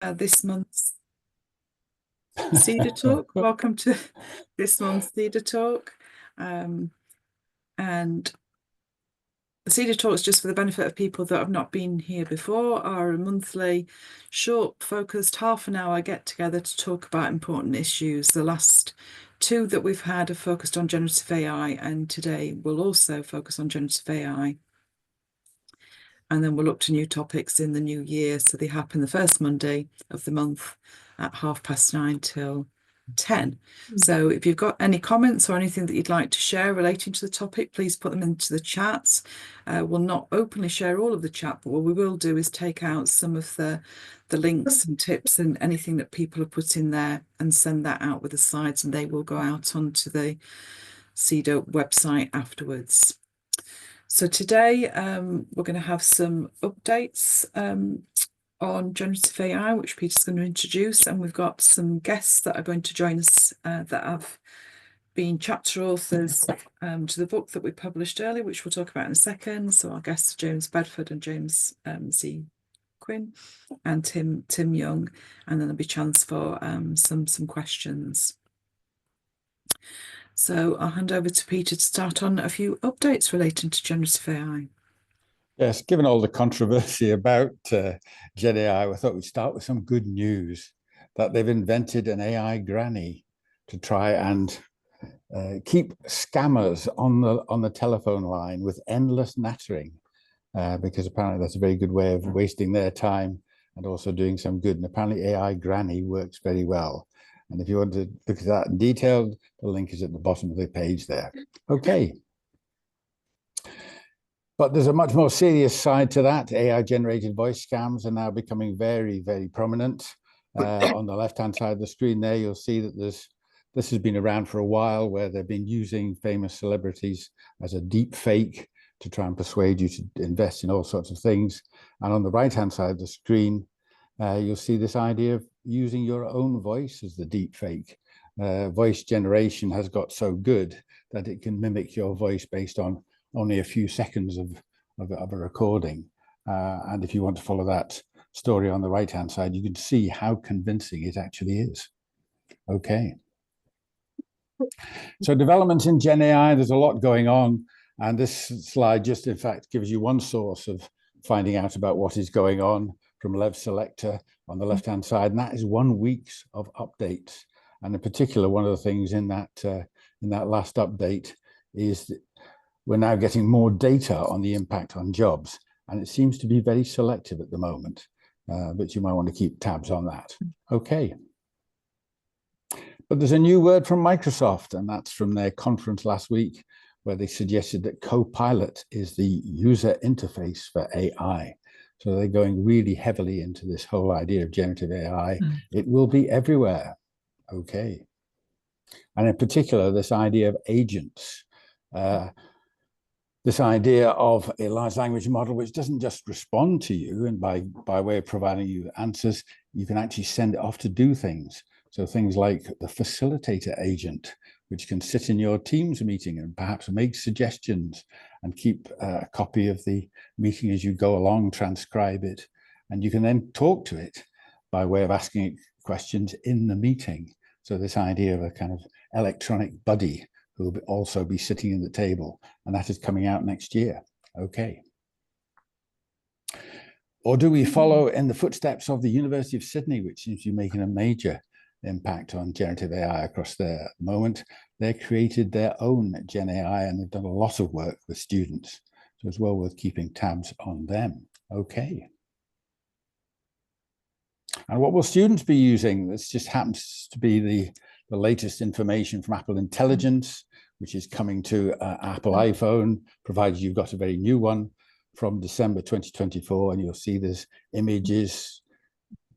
this month's SEDAtalk. Welcome to this month's SEDAtalk. And the SEDAtalks, just for the benefit of people that have not been here before, are a monthly, short, focused, half an hour get together to talk about important issues. The last two that we've had are focused on generative AI, and today we'll also focus on generative AI. And then we'll look to new topics in the new year. So they happen the first Monday of the month at 9:30 till 10. So if you've got any comments or anything that you'd like to share relating to the topic, please put them into the chats. We'll not openly share all of the chat, but what we will do is take out some of the links and tips and anything that people have put in there and send that out with the slides, and they will go out onto the SEDA website afterwards. So today we're going to have some updates on generative AI, which Peter's going to introduce, and we've got some guests that are going to join us that have been chapter authors to the book that we published earlier, which we'll talk about in a second. So our guests are James Bedford and James Z. Quinn and Tim Young, and then there'll be a chance for some questions. So I'll hand over to Peter to start on a few updates relating to generative AI. Yes, given all the controversy about Gen AI, I thought we'd start with some good news that they've invented an AI granny to try and keep scammers on the telephone line with endless nattering, because apparently that's a very good way of wasting their time and also doing some good. And apparently AI granny works very well. And if you want to look at that in detail, the link is at the bottom of the page there. Okay. But there's a much more serious side to that. AI-generated voice scams are now becoming very, very prominent. On the left-hand side of the screen there, you'll see that this has been around for a while, where they've been using famous celebrities as a deep fake to try and persuade you to invest in all sorts of things. And on the right-hand side of the screen, you'll see this idea of using your own voice as the deep fake. Voice generation has got so good that it can mimic your voice based on only a few seconds of a recording. And if you want to follow that story on the right-hand side, you can see how convincing it actually is. Okay. So developments in Gen AI, there's a lot going on. And this slide just, in fact, gives you one source of finding out about what is going on from Lev Selector on the left-hand side. And that is 1 week of updates. And in particular, one of the things in that last update is that we're now getting more data on the impact on jobs, and it seems to be very selective at the moment, but you might want to keep tabs on that. Okay. But there's a new word from Microsoft, and that's from their conference last week, where they suggested that Copilot is the user interface for AI. So they're going really heavily into this whole idea of generative AI. It will be everywhere. Okay. And in particular, this idea of agents. This idea of a large language model which doesn't just respond to you, and by way of providing you answers, you can actually send it off to do things. So things like the facilitator agent, which can sit in your Teams meeting and perhaps make suggestions and keep a copy of the meeting as you go along, transcribe it, and you can then talk to it by way of asking it questions in the meeting. So this idea of a kind of electronic buddy who will also be sitting in the table, and that is coming out next year. Okay. Or do we follow in the footsteps of the University of Sydney, which seems to be making a major impact on generative AI across there at the moment? They created their own Gen AI, and they've done a lot of work with students. So it's well worth keeping tabs on them. Okay. And what will students be using? This just happens to be the latest information from Apple Intelligence, which is coming to Apple iPhone, provided you've got a very new one from December 2024, and you'll see there's images,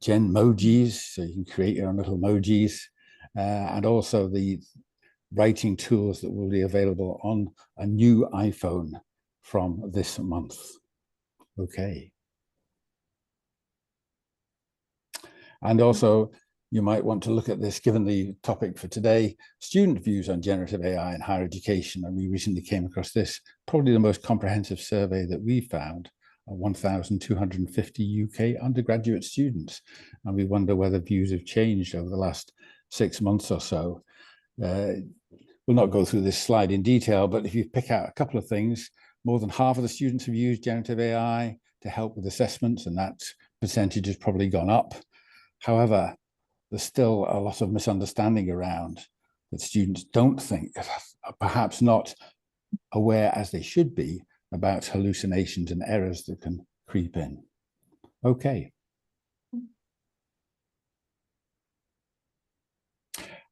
Genmojis, so you can create your own little emojis, and also the writing tools that will be available on a new iPhone from this month. Okay. And also, you might want to look at this, given the topic for today, student views on generative AI in higher education. And we recently came across this, probably the most comprehensive survey that we found 1,250 UK undergraduate students. And we wonder whether views have changed over the last 6 months or so. We'll not go through this slide in detail, but if you pick out a couple of things, more than half of the students have used generative AI to help with assessments, and that percentage has probably gone up. However, there's still a lot of misunderstanding around that students don't think, perhaps not aware as they should be, about hallucinations and errors that can creep in. Okay.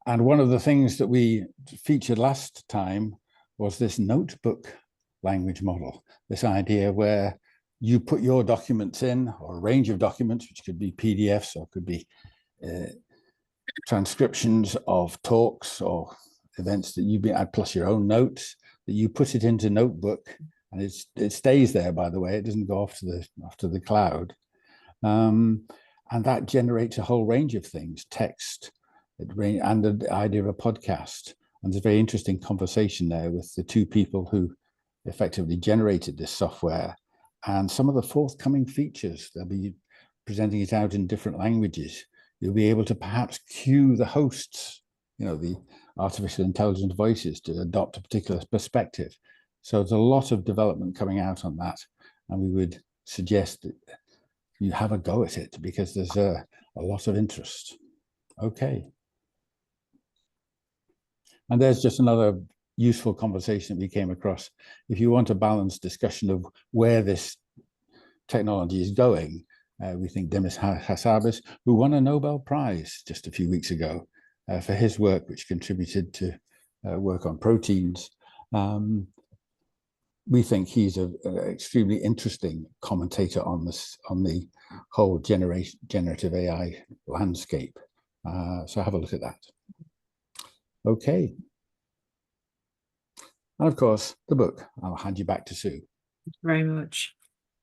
And one of the things that we featured last time was this notebook language model, this idea where you put your documents in, or a range of documents, which could be PDFs or could be transcriptions of talks or events that you've been at, plus your own notes, that you put it into Notebook, and it stays there, by the way. It doesn't go off to the cloud. And that generates a whole range of things, text, and the idea of a podcast. And there's a very interesting conversation there with the two people who effectively generated this software and some of the forthcoming features. They'll be presenting it out in different languages. You'll be able to perhaps cue the hosts, the artificial intelligence voices, to adopt a particular perspective. So there's a lot of development coming out on that. And we would suggest that you have a go at it because there's a lot of interest. Okay. And there's just another useful conversation that we came across. If you want a balanced discussion of where this technology is going, we think Demis Hassabis, who won a Nobel Prize just a few weeks ago for his work, which contributed to work on proteins. We think he's an extremely interesting commentator on the whole generative AI landscape. So have a look at that. Okay. And of course, the book. I'll hand you back to Sue. Thank you very much.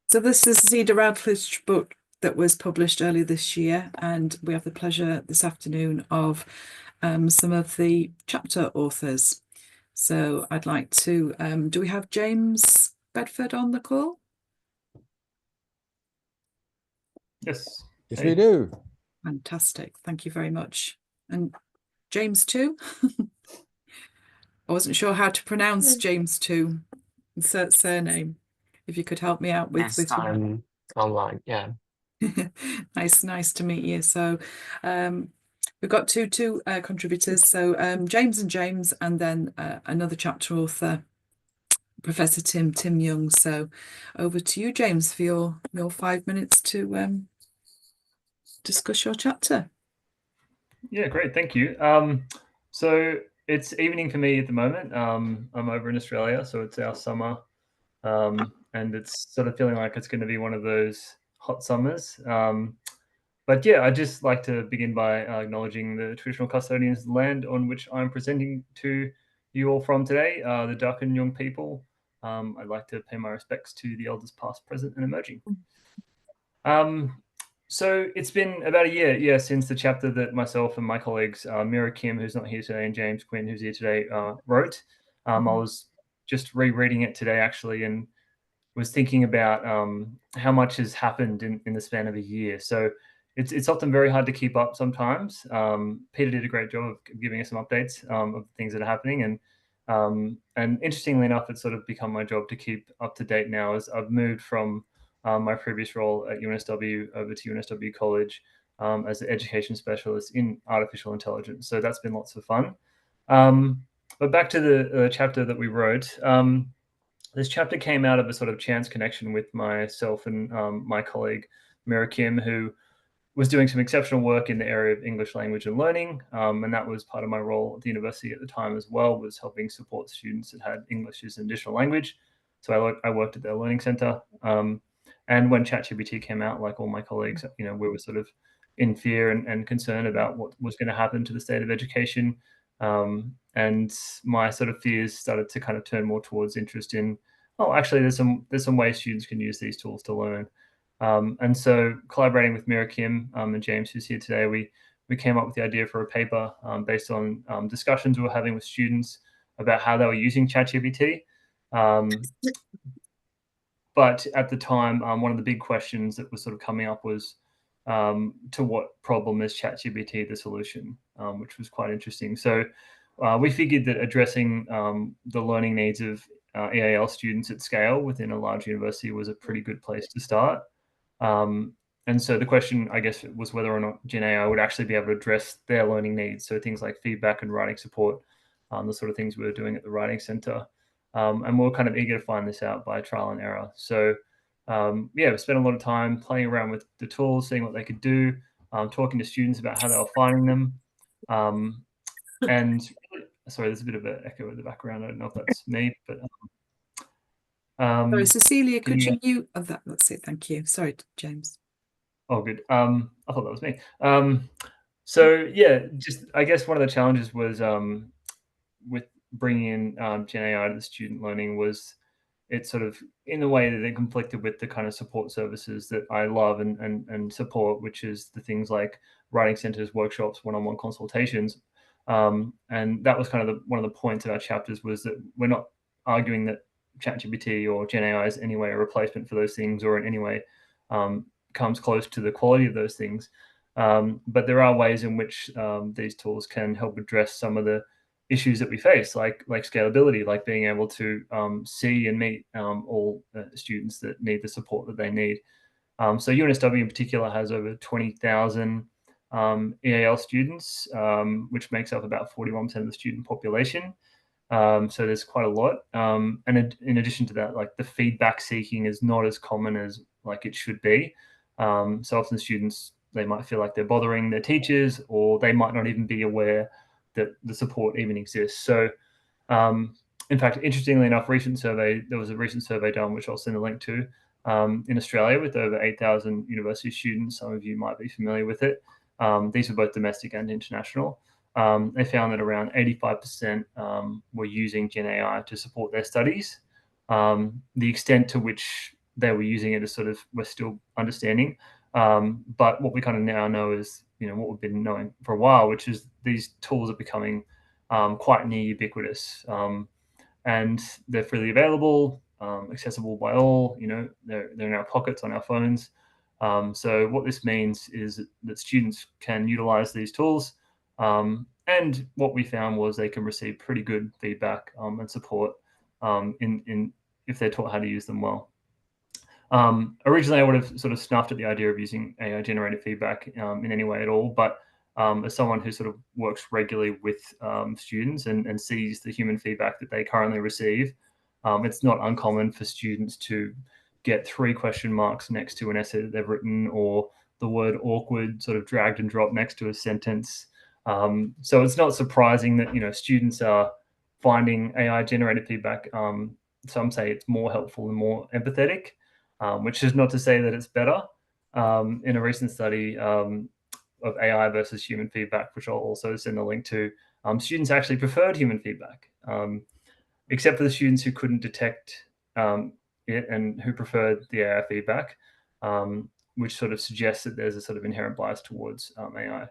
So this is the Cedar Radcliffe book that was published earlier this year, and we have the pleasure this afternoon of some of the chapter authors. So I'd like to, do we have James Bedford on the call? Yes. Yes, we do. Fantastic. Thank you very much. And James too? I wasn't sure how to pronounce James too, surname. If you could help me out with I'm online, yeah. nice to meet you. So we've got two contributors. So James and then another chapter author, Professor Tim Young. So over to you, James, for your 5 minutes to discuss your chapter. Yeah, great, thank you. So it's evening for me at the moment. I'm over in Australia, so it's our summer, and it's sort of feeling like it's going to be one of those hot summers. But yeah, I'd just like to begin by acknowledging the traditional custodians of the land on which I'm presenting to you all from today, the Darkinjung people. I'd like to pay my respects to the elders past, present, and emerging. So it's been about a year, since the chapter that myself and my colleagues, Mira Kim, who's not here today, and James Quinn, who's here today, wrote. I was just rereading it today, actually, and was thinking about how much has happened in the span of a year. So it's often very hard to keep up sometimes. Peter did a great job of giving us some updates of things that are happening. And interestingly enough, it's sort of become my job to keep up to date now as I've moved from my previous role at UNSW over to UNSW College as an education specialist in artificial intelligence. So that's been lots of fun. But back to the chapter that we wrote. This chapter came out of a sort of chance connection with myself and my colleague, Mira Kim, who was doing some exceptional work in the area of English language and learning. And that was part of my role at the university at the time as well, was helping support students that had English as an additional language. So I worked at their learning center. And when ChatGPT came out, like all my colleagues, we were sort of in fear and concern about what was going to happen to the state of education. And my sort of fears started to kind of turn more towards interest in, actually, there's some ways students can use these tools to learn. And so collaborating with Mira Kim and James, who's here today, we came up with the idea for a paper based on discussions we were having with students about how they were using ChatGPT. but at the time, one of the big questions that was sort of coming up was, to what problem is ChatGPT the solution, which was quite interesting. So we figured that addressing the learning needs of EAL students at scale within a large university was a pretty good place to start. And so the question, I guess, was whether or not Gen AI would actually be able to address their learning needs. So things like feedback and writing support, the sort of things we were doing at the Writing Center. And we we're kind of eager to find this out by trial and error. So yeah, we spent a lot of time playing around with the tools, seeing what they could do, talking to students about how they were finding them. And sorry, there's a bit of an echo in the background. I don't know if that's me, but Sorry, Cecilia, could yeah. you mute? Oh, that's it. Thank you. Sorry, James. Oh, good. I thought that was me. So yeah, just I guess one of the challenges was with bringing in Gen AI to the student learning was it sort of in a way that it conflicted with the kind of support services that I love and support, which is the things like writing centers, workshops, one-on-one consultations. And that was kind of one of the points of our chapters was that we're not arguing that ChatGPT or Gen AI is in any way a replacement for those things or in any way comes close to the quality of those things. But there are ways in which these tools can help address some of the issues that we face, like scalability, like being able to see and meet all students that need the support that they need. So UNSW in particular has over 20,000 EAL students, which makes up about 41% of the student population. So there's quite a lot. And in addition to that, like the feedback seeking is not as common as like it should be. So often students, they might feel like they're bothering their teachers, or they might not even be aware that the support even exists. So in fact, interestingly enough, there was a recent survey done, which I'll send a link to, in Australia with over 8,000 university students. Some of you might be familiar with it. These are both domestic and international. They found that around 85% were using Gen AI to support their studies. The extent to which they were using it is sort of, we're still understanding. But what we kind of now know is, what we've been knowing for a while, which is these tools are becoming quite near ubiquitous. And they're freely available, accessible by all. They're in our pockets on our phones. So what this means is that students can utilize these tools. And what we found was they can receive pretty good feedback and support in if they're taught how to use them well. Originally, I would have sort of snuffed at the idea of using AI generated feedback in any way at all. But as someone who sort of works regularly with students and sees the human feedback that they currently receive, it's not uncommon for students to get 3 question marks next to an essay that they've written, or the word awkward sort of dragged and dropped next to a sentence. So it's not surprising that students are finding AI generated feedback. Some say it's more helpful and more empathetic. Which is not to say that it's better. In a recent study of AI versus human feedback, which I'll also send a link to, students actually preferred human feedback, except for the students who couldn't detect it and who preferred the AI feedback, which sort of suggests that there's a sort of inherent bias towards AI.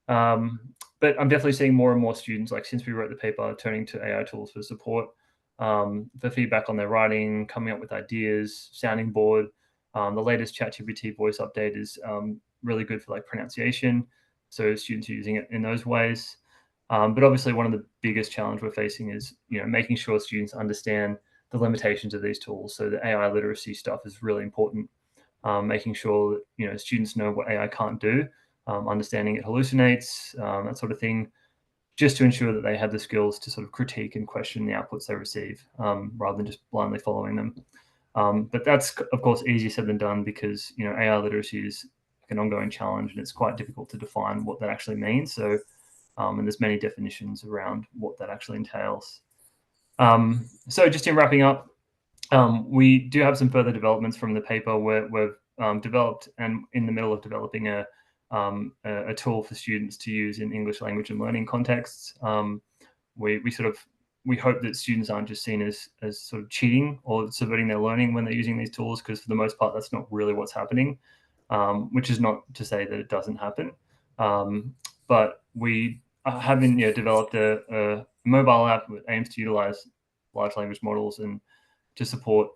But I'm definitely seeing more and more students, like since we wrote the paper, turning to AI tools for support, for feedback on their writing, coming up with ideas, sounding board. The latest ChatGPT voice update is really good for like pronunciation. So students are using it in those ways. But obviously one of the biggest challenge we're facing is, making sure students understand the limitations of these tools. So the AI literacy stuff is really important. Making sure that, students know what AI can't do, understanding it hallucinates, that sort of thing, just to ensure that they have the skills to sort of critique and question the outputs they receive, rather than just blindly following them. But that's, of course, easier said than done because, AI literacy is an ongoing challenge and it's quite difficult to define what that actually means. So, and there's many definitions around what that actually entails. So just in wrapping up, we do have some further developments from the paper where we've developed and in the middle of developing a tool for students to use in English language and learning contexts. We hope that students aren't just seen as sort of cheating or subverting their learning when they're using these tools, because for the most part, that's not really what's happening, which is not to say that it doesn't happen. But we have developed a mobile app that aims to utilize large language models and to support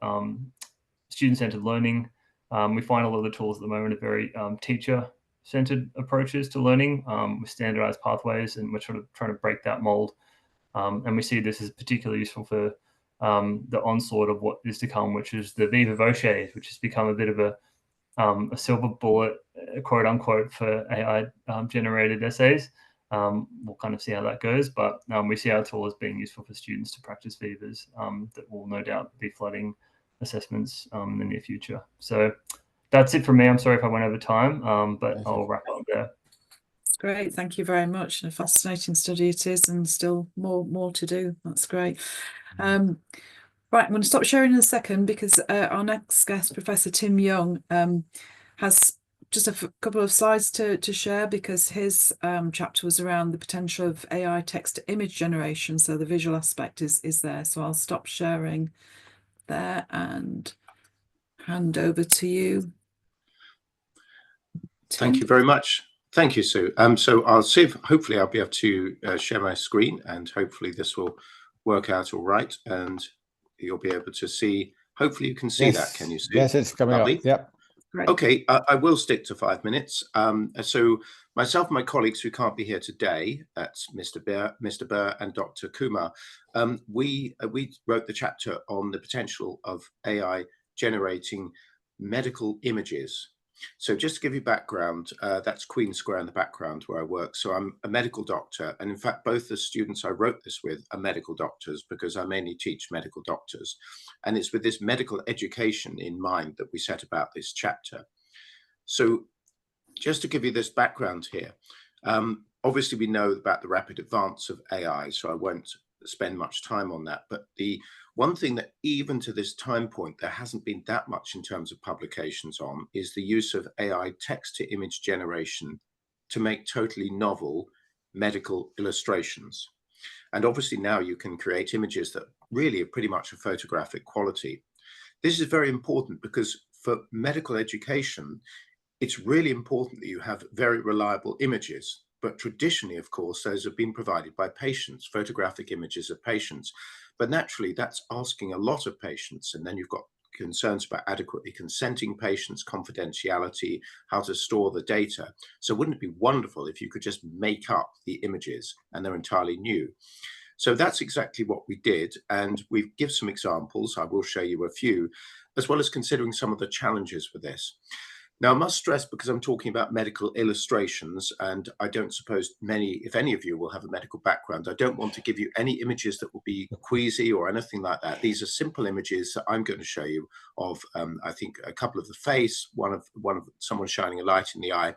student-centered learning. We find a lot of the tools at the moment are very teacher-centered approaches to learning with standardized pathways, and we're trying to break that mold. And we see this as particularly useful for the onslaught of what is to come, which is the Viva Voce, which has become a bit of a silver bullet, quote unquote, for AI generated essays. We'll kind of see how that goes, but we see our tool as being useful for students to practice Vivas that will no doubt be flooding assessments in the near future. So that's it from me. I'm sorry if I went over time, but I'll wrap up there. Great, thank you very much. A fascinating study it is, and still more to do. That's great. Right, I'm going to stop sharing in a second because our next guest, Professor Tim Young, has just a couple of slides to share, because his chapter was around the potential of AI text to image generation. So the visual aspect is there. So I'll stop sharing there and hand over to you, Tim. Thank you very much. Thank you, Sue. So I'll see if hopefully I'll be able to share my screen, and hopefully this will work out all right, and you'll be able to see. Hopefully you can see that. Can you see? Yes, it's coming up. Yep. Great. Okay, I will stick to 5 minutes. So myself and my colleagues who can't be here today, that's Mr. Burr and Dr. Kumar, we wrote the chapter on the potential of AI generating medical images. So just to give you background, that's Queen Square in the background where I work. So I'm a medical doctor. And in fact, both the students I wrote this with are medical doctors, because I mainly teach medical doctors. And it's with this medical education in mind that we set about this chapter. So just to give you this background here, obviously we know about the rapid advance of AI, so I won't spend much time on that. But the one thing that even to this time point, there hasn't been that much in terms of publications on is the use of AI text to image generation to make totally novel medical illustrations. And obviously now you can create images that really are pretty much of photographic quality. This is very important because for medical education, it's really important that you have very reliable images. But traditionally, of course, those have been provided by patients, photographic images of patients. But naturally, that's asking a lot of patients. And then you've got concerns about adequately consenting patients, confidentiality, how to store the data. So wouldn't it be wonderful if you could just make up the images and they're entirely new? So that's exactly what we did. And we give some examples. I will show you a few, as well as considering some of the challenges with this. Now, I must stress, because I'm talking about medical illustrations, and I don't suppose many, if any of you will have a medical background, I don't want to give you any images that will be queasy or anything like that. These are simple images that I'm going to show you of, I think, a couple of the face, one of someone shining a light in the eye,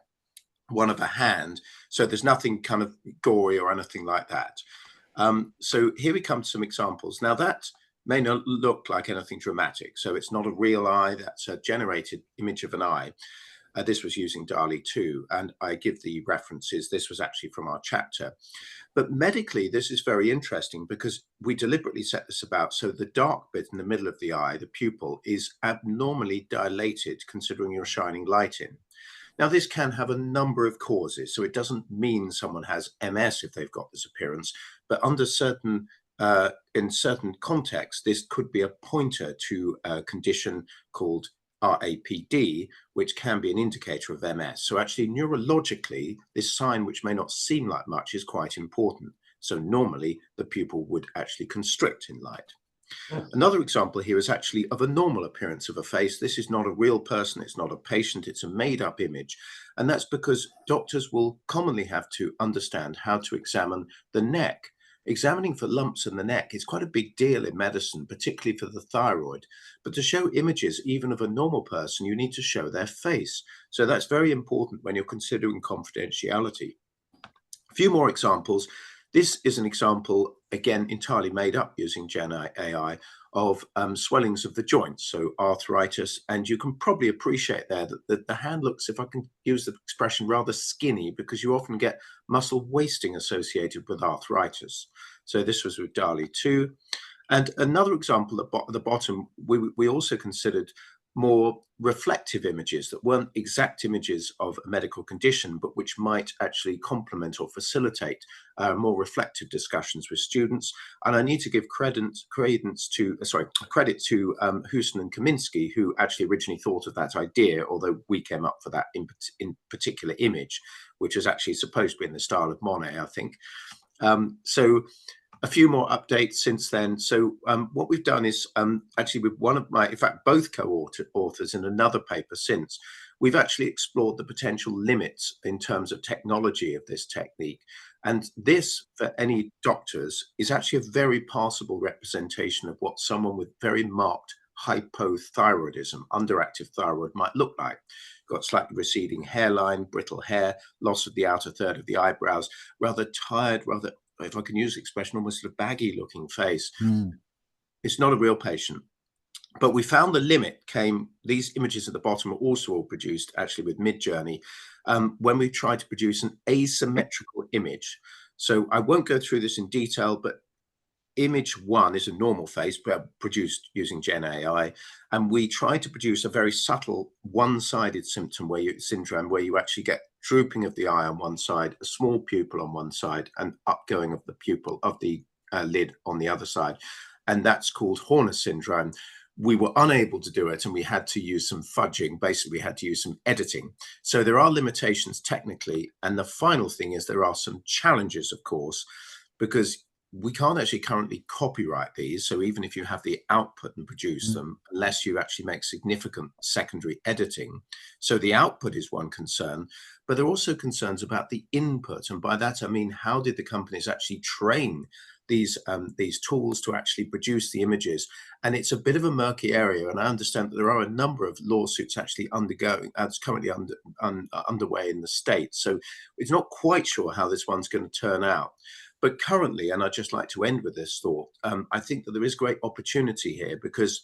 one of a hand. So there's nothing kind of gory or anything like that. So here we come to some examples. Now that may not look like anything dramatic. So it's not a real eye, that's a generated image of an eye. This was using DALL-E 2, and I give the references. This was actually from our chapter. But medically, this is very interesting because we deliberately set this about. So the dark bit in the middle of the eye, the pupil, is abnormally dilated considering you're shining light in. Now, this can have a number of causes. So it doesn't mean someone has MS if they've got this appearance, but under certain in certain contexts, this could be a pointer to a condition called RAPD, which can be an indicator of MS. So actually, neurologically, this sign, which may not seem like much, is quite important. So normally, the pupil would actually constrict in light. Another example here is actually of a normal appearance of a face. This is not a real person. It's not a patient. It's a made-up image. And that's because doctors will commonly have to understand how to examine the neck. Examining for lumps in the neck is quite a big deal in medicine, particularly for the thyroid. But to show images even of a normal person, you need to show their face. So that's very important when you're considering confidentiality. A few more examples. This is an example, again, entirely made up using Gen AI, of swellings of the joints, so arthritis. And you can probably appreciate there that the hand looks, if I can use the expression, rather skinny, because you often get muscle wasting associated with arthritis. So this was with DALL-E 2. And another example at the bottom, we also considered more reflective images that weren't exact images of a medical condition, but which might actually complement or facilitate more reflective discussions with students. And I need to give credit to Houston and Kaminsky, who actually originally thought of that idea, although we came up for that in particular image, which is actually supposed to be in the style of Monet, I think. So a few more updates since then. So what we've done is actually with one of my, in fact, both co-authors in another paper since, we've actually explored the potential limits in terms of technology of this technique. And this, for any doctors, is actually a very passable representation of what someone with very marked hypothyroidism, underactive thyroid, might look like. Got slightly receding hairline, brittle hair, loss of the outer third of the eyebrows, rather tired, rather, if I can use the expression, almost a baggy looking face. It's not a real patient. But we found the limit came, these images at the bottom are also all produced actually with Midjourney, when we tried to produce an asymmetrical image. So I won't go through this in detail, but image one is a normal face produced using Gen AI, and we tried to produce a very subtle one-sided syndrome where you actually get drooping of the eye on one side, a small pupil on one side, and upgoing of the pupil of the lid on the other side, and that's called Horner syndrome. We were unable to do it, and we had to use some fudging. Basically, we had to use some editing. So there are limitations technically, and the final thing is there are some challenges, of course, because we can't actually currently copyright these. So even if you have the output and produce them, unless you actually make significant secondary editing. So the output is one concern, but there are also concerns about the input. And by that, I mean, how did the companies actually train these tools to actually produce the images? And it's a bit of a murky area. And I understand that there are a number of lawsuits actually that's currently underway in the States. So it's not quite sure how this one's going to turn out. But currently, and I'd just like to end with this thought, I think that there is great opportunity here, because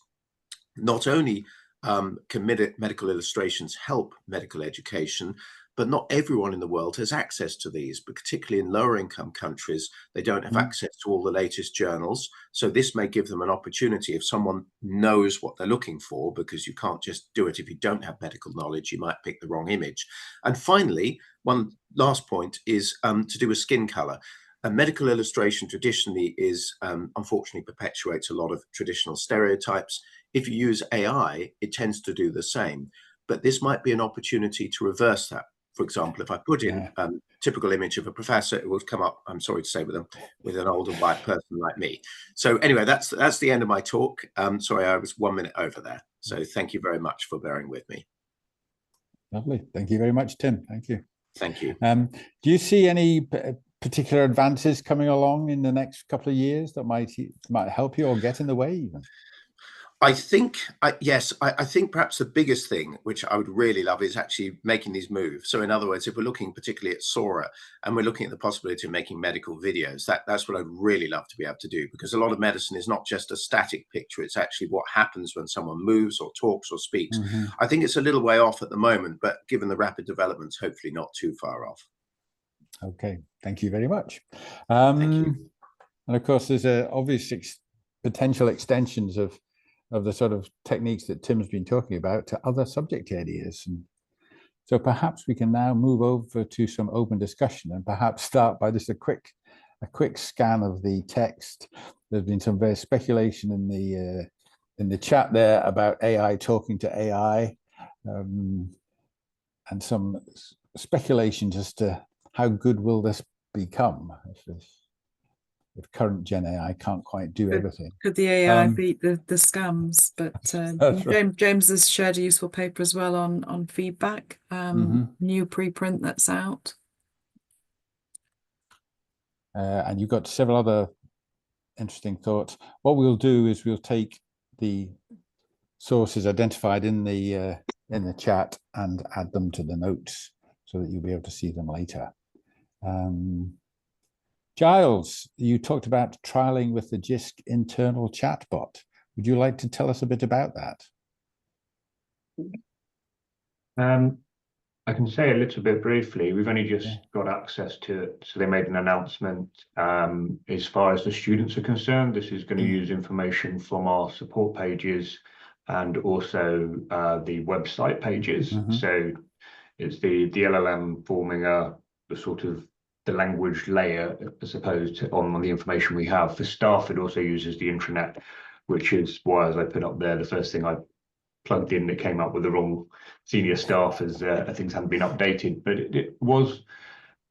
not only can medical illustrations help medical education, but not everyone in the world has access to these, but particularly in lower income countries, they don't have access to all the latest journals. So this may give them an opportunity if someone knows what they're looking for, because you can't just do it if you don't have medical knowledge, you might pick the wrong image. And finally, one last point is to do with skin color. Medical illustration traditionally is, unfortunately, perpetuates a lot of traditional stereotypes. If you use AI, it tends to do the same. But this might be an opportunity to reverse that. For example, if I put in a typical image of a professor, it will come up, I'm sorry to say, with an older white person like me. So anyway, that's the end of my talk. Sorry, I was 1 minute over there. So thank you very much for bearing with me. Lovely. Thank you very much, Tim. Thank you. Thank you. Do you see any particular advances coming along in the next couple of years that might help you or get in the way even? I think, yes, I think perhaps the biggest thing, which I would really love, is actually making these moves. So in other words, if we're looking particularly at Sora and we're looking at the possibility of making medical videos, that's what I'd really love to be able to do, because a lot of medicine is not just a static picture. It's actually what happens when someone moves or talks or speaks. I think it's a little way off at the moment, but given the rapid developments, hopefully not too far off. Okay, thank you very much. Thank you. And of course, there's obvious potential extensions of the sort of techniques that Tim's been talking about to other subject areas. And so perhaps we can now move over to some open discussion, and perhaps start by just a quick scan of the text. There's been some very speculation in the chat there about AI talking to AI, and some speculations as to how good will this become if current Gen AI can't quite do everything. Could the AI beat the scams? But right. James has shared a useful paper as well on feedback, new preprint that's out. And you've got several other interesting thoughts. What we'll do is we'll take the sources identified in the chat and add them to the notes so that you'll be able to see them later. Giles, you talked about trialing with the JISC internal chatbot. Would you like to tell us a bit about that? I can say a little bit briefly. We've only just got access to it, so they made an announcement. As far as the students are concerned, this is going to use information from our support pages and also the website pages. Mhm. So it's the LLM forming the sort of the language layer as opposed to on the information we have. For staff, it also uses the intranet, which is why, as I put up there, the first thing I plugged in that came up with the wrong senior staff as things hadn't been updated. But it was,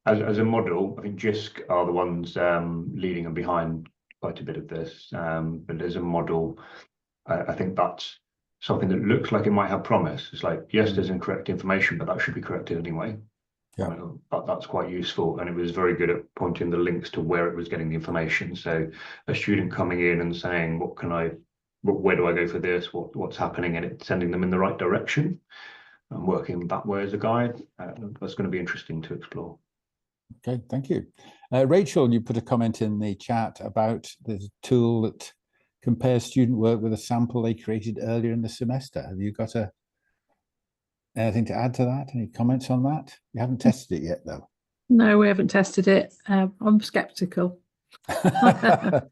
as a model, I think JISC are the ones leading and behind quite a bit of this. But as a model, I think that's something that looks like it might have promise. It's like, yes, there's incorrect information, but that should be corrected anyway. Yeah. That's quite useful, and it was very good at pointing the links to where it was getting the information. So a student coming in and saying, where do I go for this? What's happening? And it sending them in the right direction and working that way as a guide. That's going to be interesting to explore. Okay, thank you. Rachel, you put a comment in the chat about the tool that compares student work with a sample they created earlier in the semester. Have you got anything to add to that? Any comments on that? You haven't tested it yet, though. No, we haven't tested it. I'm skeptical. But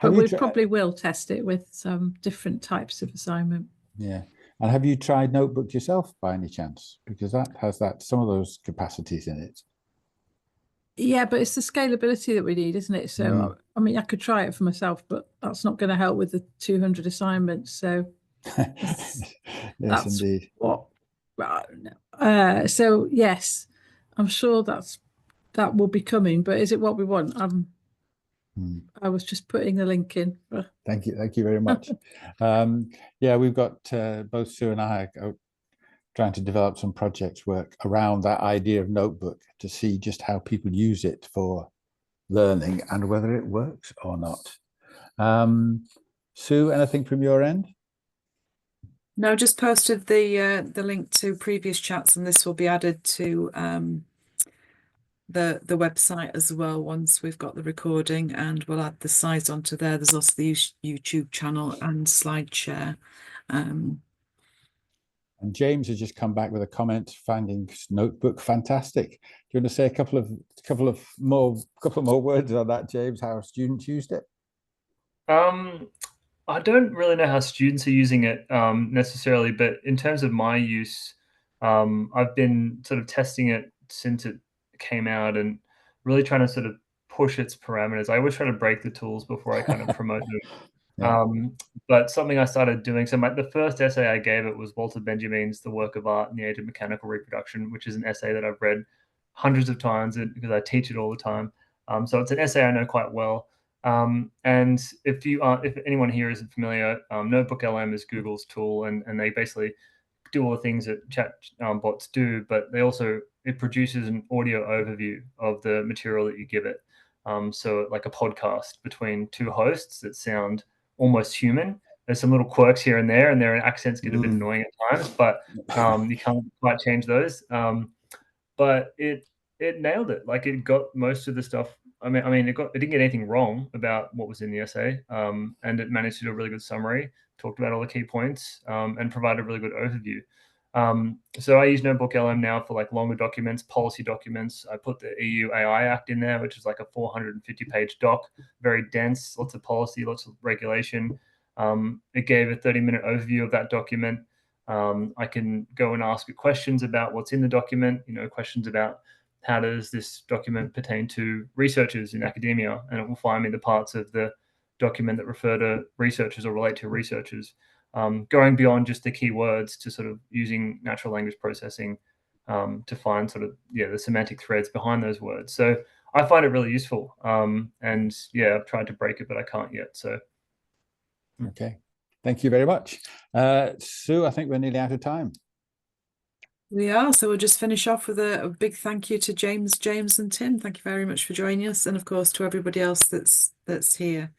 we probably will test it with some different types of assignment. Yeah. And have you tried Notebook yourself by any chance? Because that has some of those capacities in it. Yeah, but it's the scalability that we need, isn't it? So, I mean, I could try it for myself, but that's not going to help with the 200 assignments. So Yes, that's indeed. what. So yes, I'm sure that will be coming. But is it what we want? I was just putting the link in. Thank you very much. Yeah, we've got both Sue and I are trying to develop some projects work around that idea of Notebook to see just how people use it for learning and whether it works or not. Sue, anything from your end? No, just posted the link to previous chats, and this will be added to the website as well once we've got the recording, and we'll add the slides onto there. There's also the YouTube channel and SlideShare. And James has just come back with a comment, finding Notebook fantastic. Do you want to say a couple more words on that, James? How students used it? I don't really know how students are using it necessarily, but in terms of my use, I've been sort of testing it since it came out and really trying to sort of push its parameters. I always try to break the tools before I kind of promote them. Yeah. But something I started doing, so the first essay I gave it was Walter Benjamin's The Work of Art in the Age of Mechanical Reproduction, which is an essay that I've read hundreds of times because I teach it all the time. So it's an essay I know quite well. And if anyone here isn't familiar, Notebook LM is Google's tool, and they basically do all the things that chat bots do, but it produces an audio overview of the material that you give it. So like a podcast between two hosts that sound almost human. There's some little quirks here and there, and their accents get a bit annoying at times, but you can't quite change those. But it nailed it. Like, it got most of the stuff. I mean, it didn't get anything wrong about what was in the essay, and it managed to do a really good summary, talked about all the key points, and provided a really good overview. So I use Notebook LM now for like longer documents, policy documents. I put the EU AI Act in there, which is like a 450-page doc, very dense, lots of policy, lots of regulation. It gave a 30-minute overview of that document. I can go and ask it questions about what's in the document, questions about how does this document pertain to researchers in academia, and it will find me the parts of the document that refer to researchers or relate to researchers. Going beyond just the keywords to sort of using natural language processing to find sort of the semantic threads behind those words. So I find it really useful. And yeah, I've tried to break it, but I can't yet. So okay, thank you very much, Sue. I think we're nearly out of time. We are, so we'll just finish off with a big thank you to James, and Tim. Thank you very much for joining us, and of course to everybody else that's here.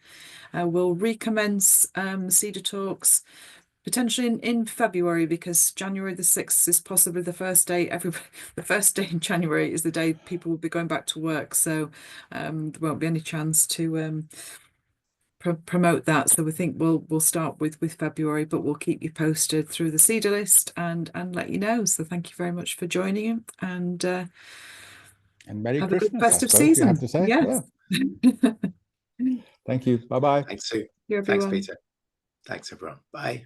We'll recommence SEDAtalks potentially in February, because January the 6th is possibly the first day. The first day in January is the day people will be going back to work, so there won't be any chance to promote that. So we think we'll start with February, but we'll keep you posted through the SEDA list and let you know. So thank you very much for joining, and Merry have Christmas, a good festive I suppose season. you have to say. Yes. Yeah. Thank you. Bye-bye. Thanks, Sue. Thank you, Thanks, everyone. Peter. Thanks, everyone. Bye.